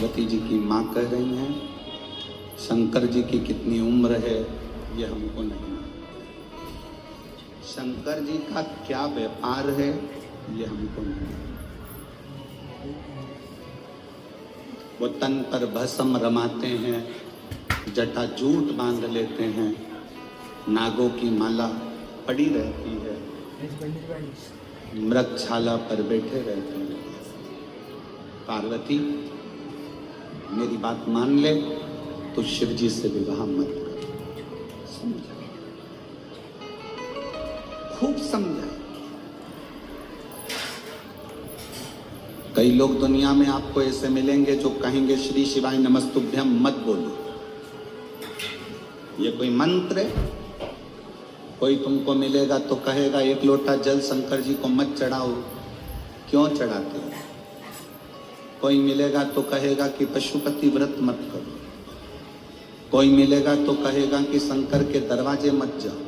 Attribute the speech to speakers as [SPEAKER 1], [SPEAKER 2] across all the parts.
[SPEAKER 1] पार्वती जी की माँ कह रही हैं, शंकर जी की कितनी उम्र है ये हमको नहीं मालूम, शंकर जी का क्या व्यापार है ये हमको नहीं मालूम। वो तन पर भस्म रमाते हैं, जटा जूट बांध लेते हैं, नागों की माला पड़ी रहती है, मृगशाला पर बैठे रहते हैं। पार्वती मेरी बात मान ले तो शिव जी से विवाह मत कर। समझा, खूब समझा। कई लोग दुनिया में आपको ऐसे मिलेंगे जो कहेंगे श्री शिवाय नमस्तुभ्यम मत बोलो, ये कोई मंत्र है। कोई तुमको मिलेगा तो कहेगा एक लोटा जल शंकर जी को मत चढ़ाओ, क्यों चढ़ाते हो। कोई मिलेगा तो कहेगा कि पशुपति व्रत मत करो, कोई मिलेगा तो कहेगा कि शंकर के दरवाजे मत जाओ,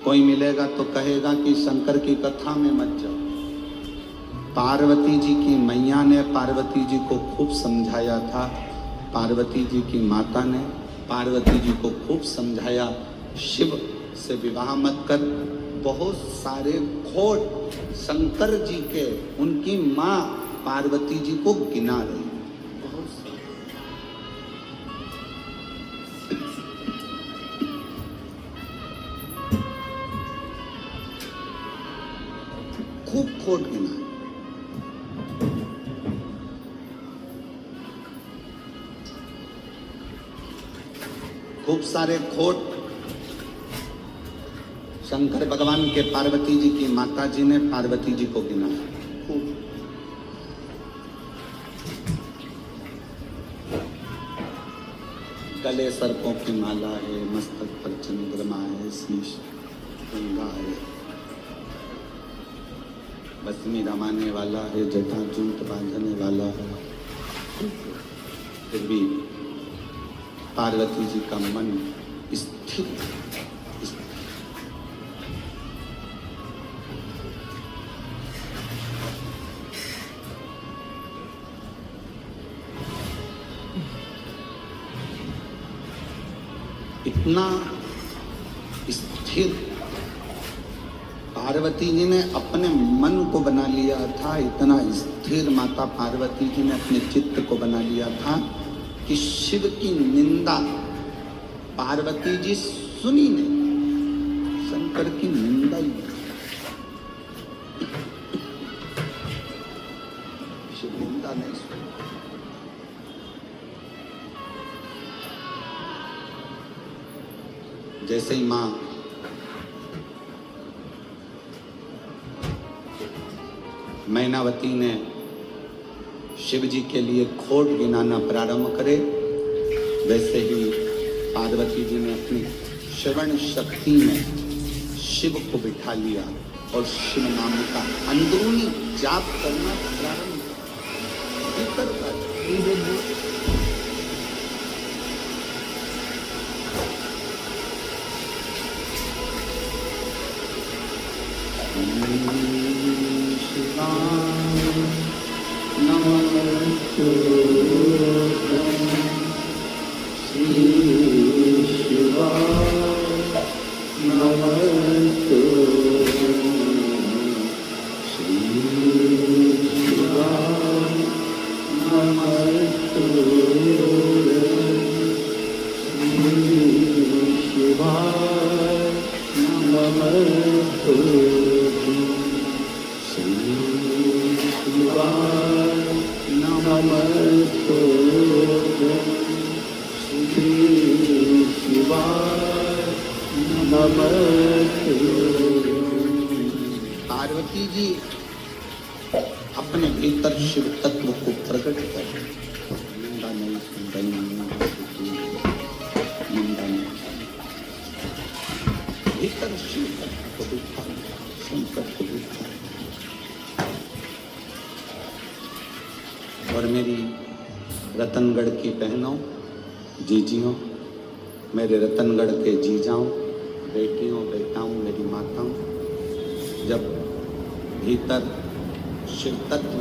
[SPEAKER 1] कोई मिलेगा तो कहेगा कि शंकर की कथा में मत जाओ। पार्वती जी की मैया ने पार्वती जी को खूब समझाया था, पार्वती जी की माता ने पार्वती जी को खूब समझाया, शिव से विवाह मत कर। बहुत सारे खोट शंकर जी के उनकी माँ पार्वती जी को गिना रही, बहुत सारे। खूब खोट गिना, खूब सारे खोट शंकर भगवान के पार्वती जी की माता जी ने पार्वती जी को गिना। गले सर्पों की माला है, मस्तक पर चंद्रमा है, शीश गंगा है, बसमी रमाने वाला है, जटा जूट बांधने वाला है। फिर भी पार्वती जी का मन स्थिर, इतना स्थिर पार्वती जी ने अपने मन को बना लिया था, इतना स्थिर माता पार्वती जी ने अपने चित्त को बना लिया था कि शिव की निंदा पार्वती जी सुनी नहीं, शंकर की निंदा ही नहीं। शिव निंदा नहीं सुनी। जैसे ही मां मैनावती ने शिव जी के लिए खोट गिनाना प्रारंभ करे, वैसे ही पार्वती जी ने अपनी श्रवण शक्ति में शिव को बिठा लिया और शिव नाम का अंदरूनी जाप करना प्रारंभ कर। पार्वती जी अपने भीतर शिव तत्व को प्रकट कर, निंदा नहीं सुनता, निंदा नहीं, भीतर शिव तत्व को बिठा, शंकर को बिठा। और मेरी रतनगढ़ की बहनों, जीजियों, मेरे रतनगढ़ के जीजाओं, बेटियों, बेटाओं, मेरी माताओं, जब भीतर शिव तत्व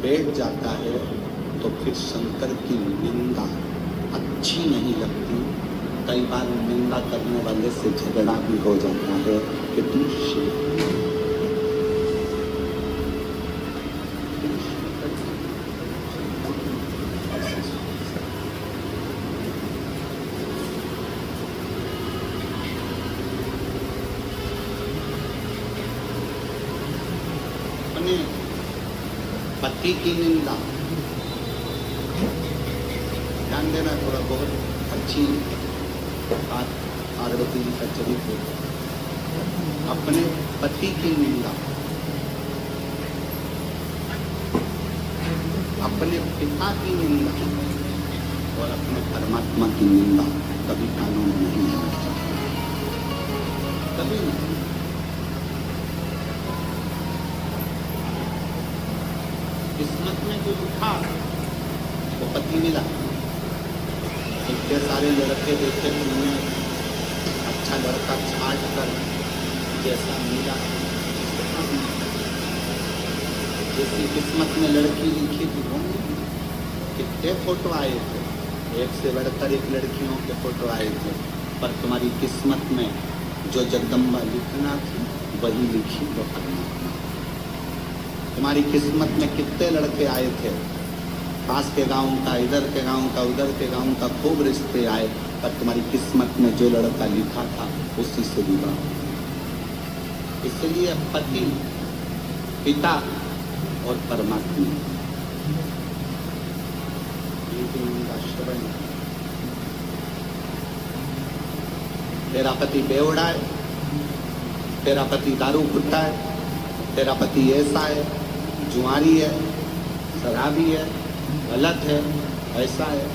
[SPEAKER 1] बैठ जाता है तो फिर शंकर की निंदा अच्छी नहीं लगती। कई बार निंदा करने वाले से झगड़ा भी हो जाता है कि तुम अपने पति की निंदा, ध्यान देना थोड़ा, बहुत अच्छी बात पार्वती जी का चरित्र। अपने पति की निंदा, अपने पिता की निंदा और अपने परमात्मा की निंदा कभी कानून में नहीं है, कभी नहीं। किस्मत में जो लिखा वो पति मिला। इतने सारे लड़के देखे, तुमने अच्छा लड़का छाट कर जैसा मिला, जैसी किस्मत में लड़की लिखी थी वो कितने फोटो आए थे, एक से बढ़कर एक लड़कियों के फोटो आए थे, पर तुम्हारी किस्मत में जो जगदम्बा लिखना थी वही लिखी वो परमात्मा। तुम्हारी किस्मत में कितने लड़के आए थे, पास के गांव का, इधर के गांव का, उधर के गांव का, खूब रिश्ते आए, पर तुम्हारी किस्मत में जो लड़का लिखा था उसी से विवाह। इसलिए पति, पिता और परमात्मा, तेरा पति बेवड़ा है, तेरा पति दारू घुटता है, तेरा पति ऐसा है, जुआरी है, शराबी है, गलत है, ऐसा है।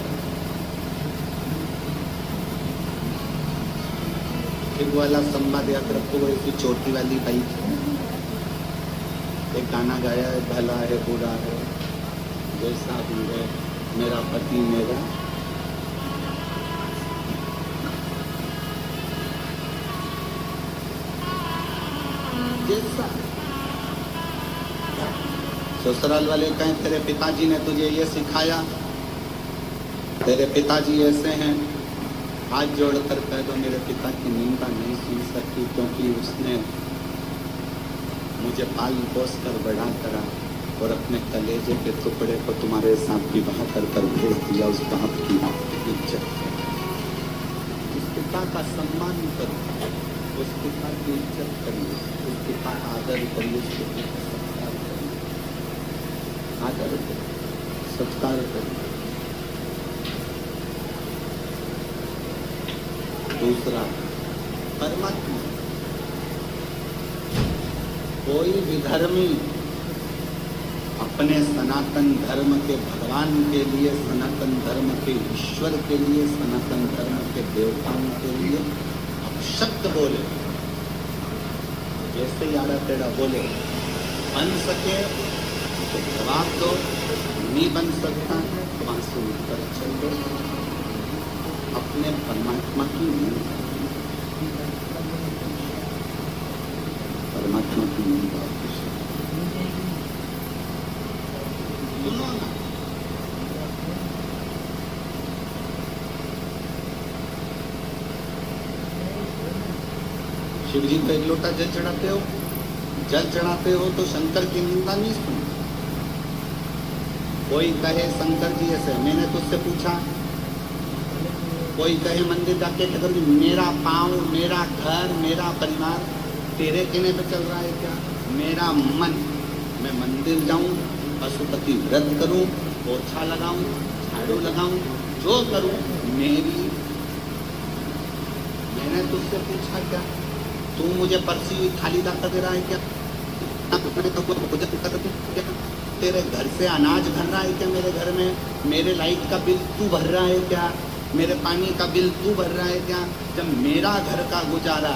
[SPEAKER 1] फिर वो वाला संवाद याद रखो, वो ऐसी चोटी वाली बाई थी, एक गाना गाया है, भला है बुरा है जैसा भी है मेरा पति मेरा जैसा। ससुराल वाले कहें तेरे पिताजी ने तुझे ये सिखाया, तेरे पिताजी ऐसे हैं, हाथ जोड़कर कह दो मेरे पिता की निंदा नहीं सुन सकती, क्योंकि उसने मुझे पाल पोस कर बड़ा करा और अपने कलेजे के टुकड़े को तुम्हारे साथ विवाह कर भेज दिया। उस बाप की इज्जत करो, उस पिता का सम्मान करो, उस पिता की इज्जत करिए, उस पिता का आदर करिए, उस पिता का सत्कार करिए, आदर करिए, सत्कार करिए। दूसरा, परमात्मा। कोई विधर्मी अपने सनातन धर्म के भगवान के लिए, सनातन धर्म के ईश्वर के लिए, सनातन धर्म के देवताओं के लिए अपशब्द बोले, जैसे यारा टेढ़ा बोले, बन सके तो जवाब दो, नहीं बन सकता तो वहां से उठकर चल दो। अपने परमात्मा की निंदा, परमात्मा की निंदा सुनो ना। शिव जी को एक लोटा जल चढ़ाते हो, जल चढ़ाते हो तो शंकर की निंदा नहीं सुनो। कोई कहे शंकर जी ऐसे, मैंने तुझसे पूछा, कोई कहे मंदिर जाके अगर मेरा पाँव, मेरा घर, मेरा परिवार तेरे कहने पे चल रहा है क्या? मेरा मन, मैं मंदिर जाऊं, पशुपति व्रत करूं, पोछा लगाऊं, झाड़ू लगाऊं, जो करूं मेरी। मैंने तुझसे पूछा क्या? तू मुझे परसी हुई थाली दाता दे रहा है क्या? तेरे घर से अनाज भर रहा है क्या मेरे घर में? मेरे लाइट का बिल तू भर रहा है क्या? मेरे पानी का बिल तू भर रहा है क्या? जब मेरा घर का गुजारा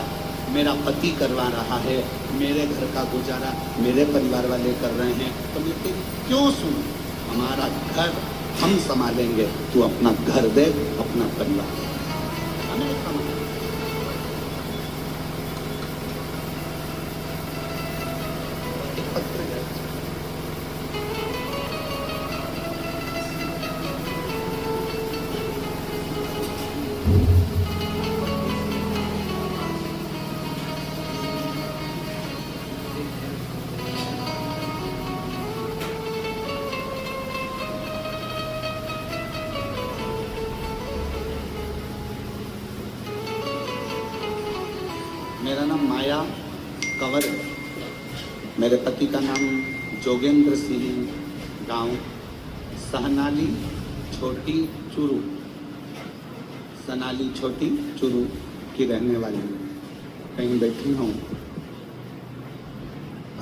[SPEAKER 1] मेरा पति करवा रहा है, मेरे घर का गुजारा मेरे परिवार वाले कर रहे हैं, तो मैं तेरी क्यों सुनूं? हमारा घर हम संभालेंगे, तू अपना घर दे, अपना परिवार हमें संभाल। मेरा नाम माया कंवर है। मेरे पति का नाम जोगेंद्र सिंह, गांव सहनाली छोटी चुरू, सनाली छोटी चुरू की रहने वाली हूँ। कहीं बैठी हूँ,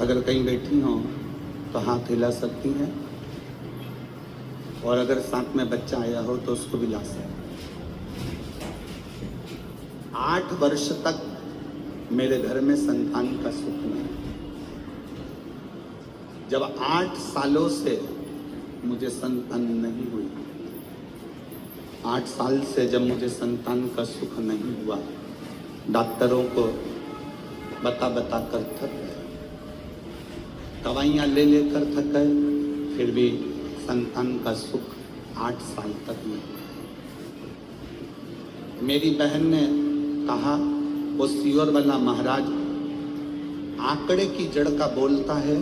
[SPEAKER 1] अगर कहीं बैठी हूँ तो हाथ हिला सकती हैं, और अगर साथ में बच्चा आया हो तो उसको भी ला सकते। 8 वर्ष तक मेरे घर में संतान का सुख नहीं। जब 8 सालों से मुझे संतान नहीं हुई, 8 साल से जब मुझे संतान का सुख नहीं हुआ, डॉक्टरों को बता बता कर थक गए, दवाइयाँ ले लेकर थक गए, फिर भी संतान का सुख 8 साल तक नहीं हुआ। मेरी बहन ने कहा, वो सीवर वाला महाराज आंकड़े की जड़ का बोलता है,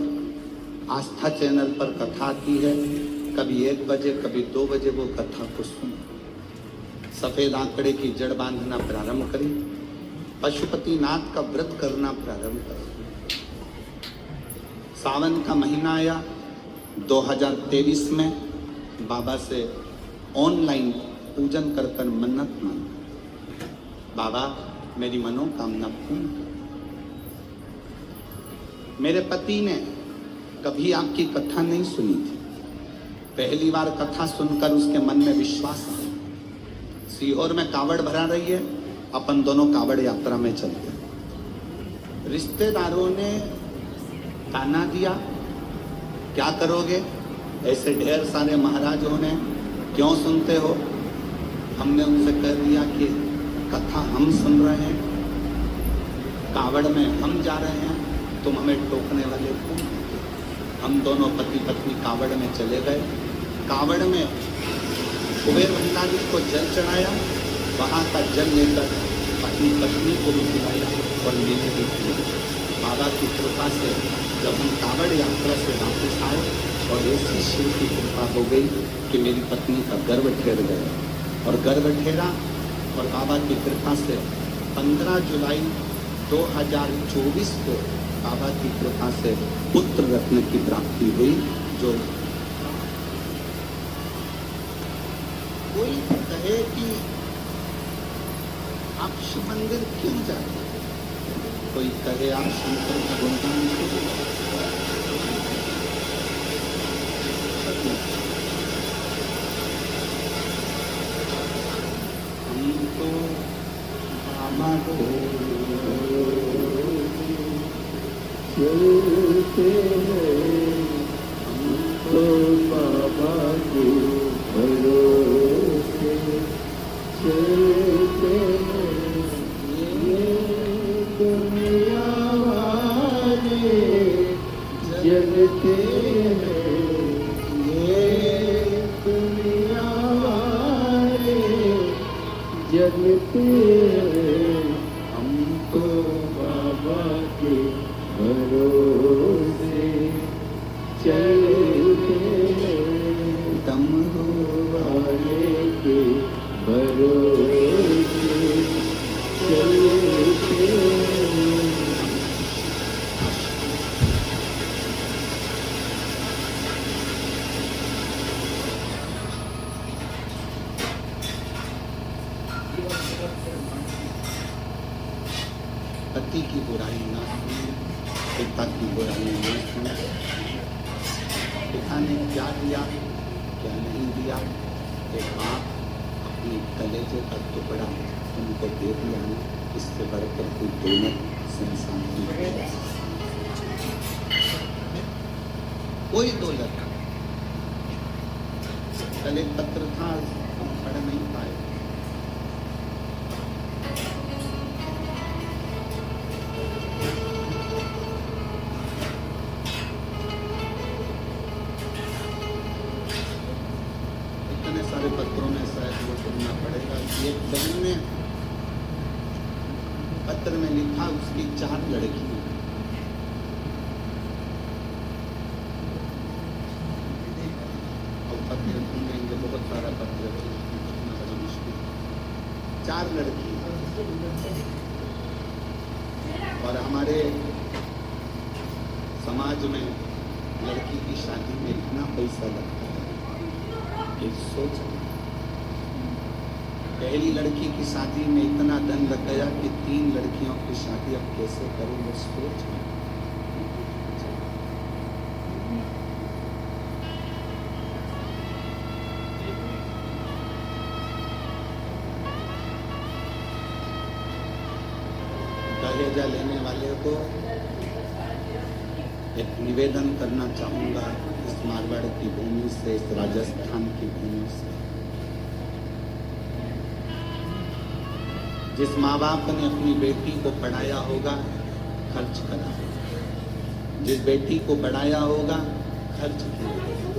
[SPEAKER 1] आस्था चैनल पर कथा आती है, कभी 1 बजे कभी 2 बजे वो कथा को सुनो। सफेद आंकड़े की जड़ बांधना प्रारंभ करें, पशुपतिनाथ का व्रत करना प्रारंभ करें। सावन का महीना आया 2023 में, बाबा से ऑनलाइन पूजन कर कर मन्नत मांगी, बाबा मेरी मनोकामना पूर्ण कर। मेरे पति ने कभी आपकी कथा नहीं सुनी थी, पहली बार कथा सुनकर उसके मन में विश्वास आया। सीहोर में कावड़ भरा रही है, अपन दोनों कावड़ यात्रा में चलते हैं। रिश्तेदारों ने ताना दिया, क्या करोगे, ऐसे ढेर सारे महाराजों ने, क्यों सुनते हो। हमने उनसे कह दिया कि कथा हम सुन रहे हैं, कावड़ में हम जा रहे हैं, तुम हमें टोकने वाले कौन। हम दोनों पति पत्नी कावड़ में चले गए। कावड़ में कुबेर भंडारी को जल चढ़ाया, वहाँ का जल लेकर अपनी पत्नी को भी पिलाया और लेने भी पिलाया। बाबा की कृपा से जब हम कावड़ यात्रा से वापस आए और ऐसी शिव की कृपा हो गई कि मेरी पत्नी का गर्भ ठहर गया, और गर्भ ठहरा और बाबा की कृपा से 15 जुलाई 2024 को बाबा की कृपा से पुत्र रत्न की प्राप्ति हुई। जो कोई कहे कि आप शिव मंदिर क्यों जाते, कोई कहे आप शंकर का गुणगान क्यों, हम तो बाबा को चलते हैं, हमको बाबा के भरोसे चलते हैं। ये दुनिया वाले जलते हैं, ये दुनिया वाले जलते हैं, हमको बाबा के भरोसे चलते हैं, डमरू वाले के भरोसे चलते हैं। पति की बुराई ना सुने, पिता की बुराई ना सुने। पिता ने क्या दिया क्या नहीं दिया, एक बाप अपने कलेजे का टुकड़ा तुमको दे दिया ना, इससे बढ़कर कोई दौलत संसार की कोई दौलत। कल एक पत्र था, हम पढ़ नहीं पाए। इतने सारे तुम्हारे पत्रों में शायद वो सुनना पड़ेगा कि एक बहन ने पत्र में लिखा उसकी 4 लड़कियां। और पत्र सुनेंगे, बहुत सारा पत्र सुनना बड़ा मुश्किल। 4 लड़की और हमारे समाज में लड़की की शादी में इतना पैसा लगता है कि सोच। पहली लड़की की शादी में इतना धन लग गया कि 3 लड़कियों की शादी अब कैसे करूं, वो सोच। दहेजा लेने वाले को एक निवेदन करना चाहूंगा इस मारवाड़ की भूमि से, इस राजस्थान की भूमि से। जिस माँ बाप ने अपनी बेटी को पढ़ाया होगा, खर्च करा होगा। जिस बेटी को पढ़ाया होगा, खर्च किया होगा।